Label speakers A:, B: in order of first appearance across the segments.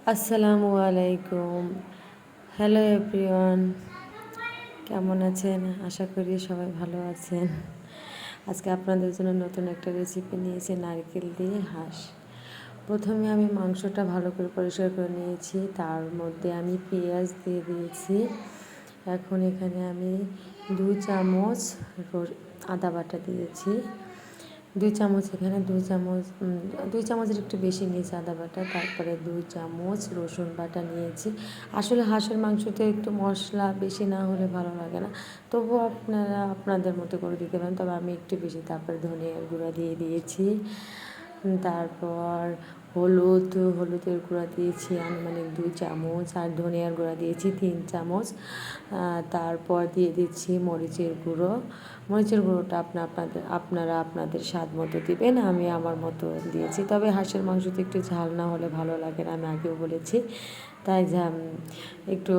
A: আসসালামু আলাইকুম। Hello everyone, কেমন আছেন? আশা করি সবাই ভালো আছেন। আজকে আপনাদের জন্য নতুন একটা রেসিপি নিয়েছি, নারকেল দিয়ে হাঁস। প্রথমে আমি মাংসটা ভালো করে পরিষ্কার করে নিয়েছি, তার মধ্যে আমি পেঁয়াজ দিয়ে দিয়েছি। এখন এখানে আমি 2 চামচ আদা বাটা দিয়েছি। 2 চামচ, এখানে 2 চামচ, 2 চামচের একটু বেশি নিয়েছি আদা বাটা। তারপরে 2 চামচ রসুন বাটা নিয়েছি। আসলে হাঁসের মাংসতে একটু মশলা বেশি না হলে ভালো লাগে না, তবুও আপনারা আপনাদের মতো করে দিতে পারেন, তবে আমি একটু বেশি। তারপরে ধনিয়ার গুঁড়া দিয়ে দিয়েছি। তারপর হলুদের গুঁড়া দিয়েছি আনুমানিক 2 চামচ, আর ধনিয়ার গুঁড়া দিয়েছি 3 চামচ। তারপর দিয়ে দিচ্ছি মরিচের গুঁড়োটা আপনারা আপনাদের স্বাদ মতো দিবেন, আমি আমার মতো দিয়েছি। তবে হাঁসের মাংসতে একটু ঝাল না হলে ভালো লাগে না, আমি আগেও বলেছি। তাই একটু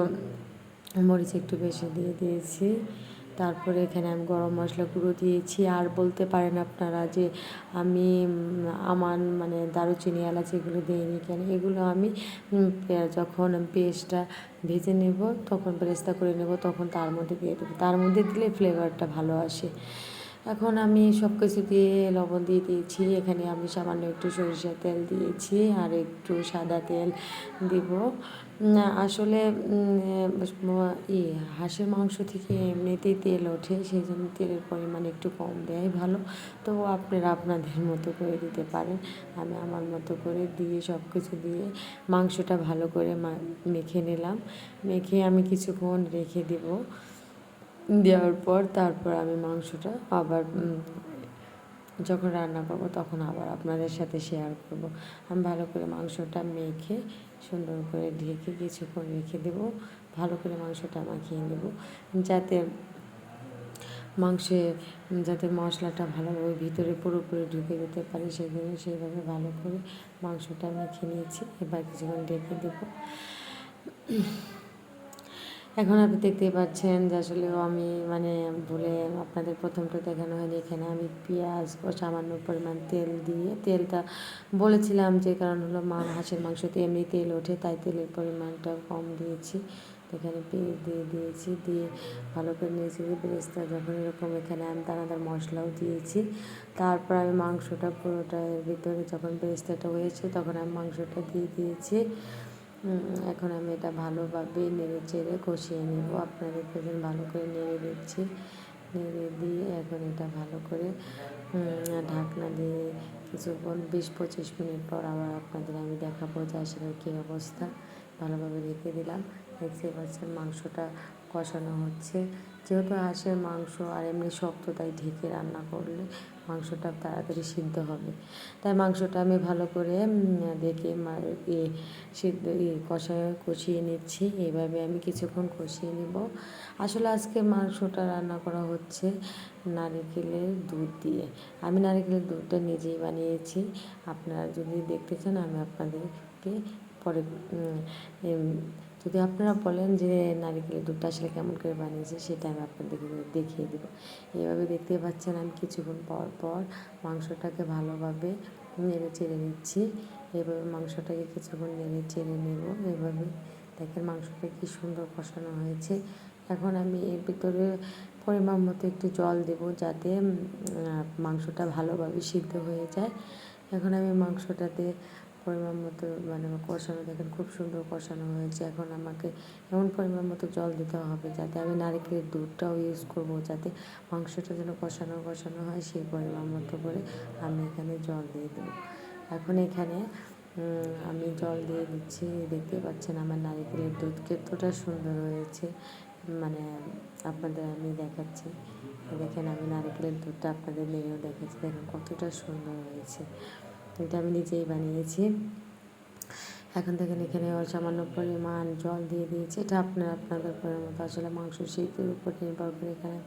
A: মরিচ একটু বেশি দিয়ে দিয়েছি। তারপরে এখানে আমি গরম মশলা গুঁড়ো দিয়েছি। আর বলতে পারেন আপনারা যে আমি আমার মানে দারুচিনি, এলাচ এগুলো দিইনি কেন, এগুলো আমি যখন পেস্টটা ভেজে নেব, তখন পেস্টটা করে নেব, তখন তার মধ্যে দিয়ে দেবো। তার মধ্যে দিলে ফ্লেভারটা ভালো আসে। এখন আমি সব কিছু দিয়ে লবণ দিয়ে দিয়েছি। এখানে আমি সামান্য একটু সরিষার তেল দিয়েছি, আর একটু সাদা তেল দিব। আসলে হাঁসের মাংস থেকে এমনিতেই তেল ওঠে, সেই জন্য তেলের পরিমাণ একটু কম দেওয়াই ভালো। তো আপনারা আপনাদের মতো করে দিতে পারেন। আমি আমার মতো করে দিয়ে সব কিছু দিয়ে মাংসটা ভালো করে মেখে নিলাম। মেখে আমি কিছুক্ষণ রেখে দেব। দেওয়ার পর তারপর আমি মাংসটা আবার যখন রান্না করব তখন আবার আপনাদের সাথে শেয়ার করব। আমি ভালো করে মাংসটা মেখে সুন্দর করে ঢেকে কিছুক্ষণ রেখে দেব। ভালো করে মাংসটা মাখিয়ে নেব, যাতে মাংসে যাতে মশলাটা ভালোভাবে ভিতরে পুরোপুরি ঢুকে যেতে পারে, সেজন্য সেইভাবে ভালো করে মাংসটা মেখে নিয়েছি। এবার কিছুক্ষণ ঢেকে দেবো। এখন আপনি দেখতেই পাচ্ছেন যে আসলেও আমি মানে ভুলে আপনাদের প্রথমটা দেখানো হয়নি। এখানে আমি পেঁয়াজ ও সামান্য পরিমাণ তেল দিয়ে, তেলটা বলেছিলাম যে কারণ হলো হাঁসের মাংসতে এমনি তেল ওঠে, তাই তেলের পরিমাণটা কম দিয়েছি। এখানে পেঁয়াজ দিয়ে দিয়েছি, দিয়ে ভালো করে নিয়েছি। পেঁয়াজটা যখন এরকম, এখানে আমি দানাদার মশলাও দিয়েছি। তারপর আমি মাংসটা পুরোটা এর ভিতরে যখন পেঁয়াজটা হয়েছে, তখন আমি মাংসটা দিয়ে দিয়েছি। এখন আমি এটা ভালোভাবে নেড়ে চেড়ে কষিয়ে নেব। আপনাদের দেখবেন ভালো করে নেড়ে দিচ্ছি। নেড়ে দিয়ে এখন এটা ভালো করে ঢাকনা দিয়ে কিছুক্ষণ 20-25 মিনিট পর আবার আপনাদের আমি দেখাবো যে আসলে কী অবস্থা। ভালোভাবে রেখে দিলাম। দেখতে পাচ্ছেন মাংসটা কষানো হচ্ছে। যেহেতু হাঁসের মাংস আর এমনি শক্ত, তাই ঢেকে রান্না করলে মাংসটা তাড়াতাড়ি সিদ্ধ হবে। তাই মাংসটা আমি ভালো করে দেখে কষিয়ে নিচ্ছি। এইভাবে আমি কিছুক্ষণ কষিয়ে নেব। আসলে আজকে মাংসটা রান্না করা হচ্ছে নারকেলের দুধ দিয়ে। আমি নারকেলের দুধটা নিজেই বানিয়েছি। আপনারা যদি দেখতে চান আমি আপনাদেরকে পরে যদি আপনারা বলেন যে নারকেলের দুধটা আসলে কেমন করে বানিয়েছি, সেটা আমি আপনাদেরকে দেখিয়ে দেবো। এইভাবে দেখতে পাচ্ছেন আমি কিছুক্ষণ পর পর মাংসটাকে ভালোভাবে নেড়ে চেড়ে নিচ্ছি। এভাবে মাংসটাকে কিছুক্ষণ নেড়ে চেড়ে নেব। এভাবে দেখেন মাংসটা কি সুন্দর কষানো হয়েছে। এখন আমি এর ভিতরে পরিমাণ মতো একটু জল দেব, যাতে মাংসটা ভালোভাবে সিদ্ধ হয়ে যায়। এখন আমি মাংসটাতে পরিমাণ মতো মানে কষানো, দেখেন খুব সুন্দর কষানো হয়েছে। এখন আমাকে এমন পরিমাণ মতো জল দিতে হবে যাতে আমি নারকেলের দুধটাও ইউজ করব, যাতে মাংসটা যেন কষানো হয়, সেই পরিমাণ মতো করে আমি এখানে জল দিয়ে দেবো। এখন এখানে আমি জল দিয়ে দিচ্ছি। দেখতে পাচ্ছেন আমার নারকেলের দুধ কতটা সুন্দর হয়েছে, মানে আপনাদের আমি দেখাচ্ছি। দেখেন আমি নারকেলের দুধটা আপনাদের নেড়েও দেখাচ্ছি, দেখেন কতটা সুন্দর হয়েছে। এটা আমি নিজেই বানিয়েছি। এখন দেখেন এখানে সামান্য পরিমাণ জল দিয়ে দিয়েছি। এটা আপনাদের পরিমাণ মতো, আসলে মাংস সিদ্ধের উপর নির্ভর করে। এখানে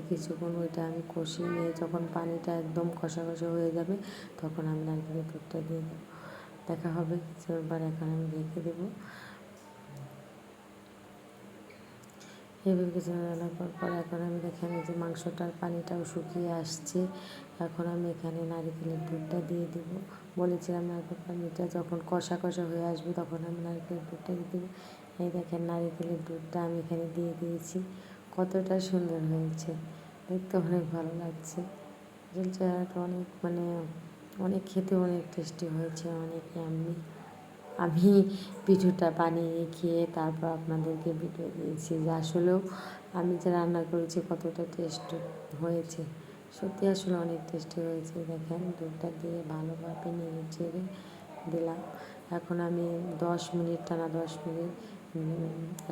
A: কিছুক্ষণ ওইটা আমি কষিয়ে নিয়ে যখন পানিটা একদম কষা হয়ে যাবে, তখন আমি নারকেলের দুধটা দিয়ে দেবো। দেখা হবে কিছুবার। এখন আমি রেখে দেবো। এভাবে কিছু রান্না করার পর এখন আমি দেখেন এই যে মাংসটার পানিটাও শুকিয়ে আসছে। এখন আমি এখানে নারিকেলের দুধটা দিয়ে দিব। বলেছিলাম নারকেল পানিটা যখন কষা কষা হয়ে আসবে তখন আমি নারকেলের দুধটা দিয়ে দেবো। এই দেখেন নারিকেলের দুধটা আমি এখানে দিয়ে দিয়েছি। কতটা সুন্দর হয়েছে, দেখতে অনেক ভালো লাগছে। আসলে চেহারাটা অনেক অনেক খেতে অনেক টেস্টি হয়েছে, অনেক ইয়াম্মি। আমি ভিডিওটা বানিয়ে খেয়ে তারপর আপনাদেরকে ভিডিও দিয়েছি যে আসলেও আমি যে রান্না করেছি কতটা টেস্টি হয়েছে। সত্যি আসলে অনেক টেস্টি হয়েছে। দেখেন দুধটা দিয়ে ভালোভাবে নেড়ে চেড়ে দিলাম। এখন আমি 10 মিনিট, টানা 10 মিনিট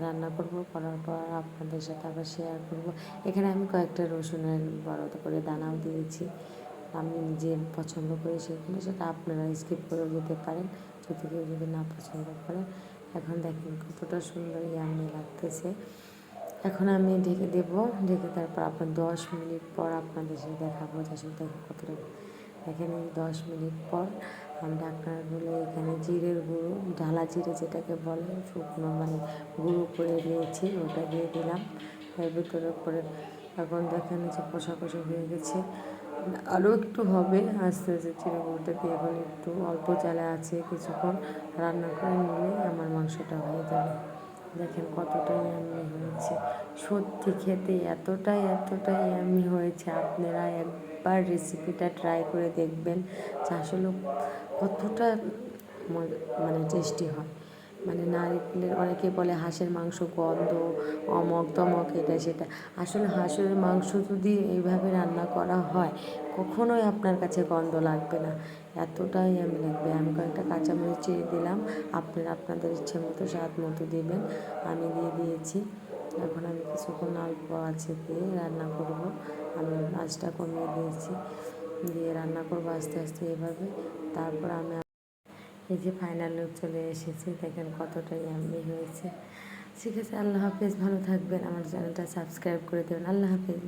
A: রান্না করব। করার পর আপনাদের সাথে আবার শেয়ার করব। এখানে আমি কয়েকটা রসুনের বড় করে দানাও দিয়েছি। আমি নিজে পছন্দ করি সেখানে, সেটা আপনারা স্কিপ করেও যেতে পারেন যদি কেউ যদি না পছন্দ করেন। এখন দেখেন কতটা সুন্দর ইয়াম্মি লাগতেছে। এখন আমি ঢেকে দেবো, ঢেকে তারপর আপনার 10 মিনিট পর আপনাদের সাথে দেখাবো যে আসলে দেখেন কতটা। দেখেন এই 10 মিনিট পর আমি ঢাকনা খুলে এখানে জিরের গুঁড়ো, ঢালা জিরে যেটাকে বলে, শুকনো গুঁড়ো করে দিয়েছি, ওটা দিয়ে দিলাম এর ভিতরে করে। এখন দেখেন যে কষা কষা হয়ে গেছে, আরও একটু হবে আস্তে আস্তে। জিরে গুঁড়োটা দিয়ে এখন একটু অল্প চালে আছে কিছুক্ষণ রান্না করে নিলেই আমার মাংসটা হয়ে যাবে। দেখেন কতটা ইয়াম্মি হয়েছে, সত্যি খেতে এতটাই ইয়াম্মি হয়েছে। আপনারা একবার রেসিপিটা ট্রাই করে দেখবেন যে আসলে কতটা টেস্টি হয়। নারকেলের, অনেকে বলে হাঁসের মাংস গন্ধ, অমক তমক, এটা সেটা। আসলে হাঁসের মাংস যদি এইভাবে রান্না করা হয় কখনোই আপনার কাছে গন্ধ লাগবে না, এতটাই আমি লাগবে। আমি কয়েকটা কাঁচামরিচ চিড়ে দিলাম, আপনারা আপনাদের ইচ্ছে মতো স্বাদ মতো দেবেন। আমি দিয়ে দিয়েছি। এখন আমি কিছুক্ষণ অল্প আছে দিয়ে রান্না করব। আমি আঁচটা কমিয়ে দিয়েছি, দিয়ে রান্না করবো আস্তে আস্তে এভাবে। তারপর আমি এই যে ফাইনাল লুক চলে এসেছে, দেখেন কতটা ইয়াম্মি হয়েছে। ঠিক আছে, আল্লাহ হাফেজ, ভালো থাকবেন, আমার চ্যানেলটা সাবস্ক্রাইব করে দেবেন। আল্লাহ হাফেজ।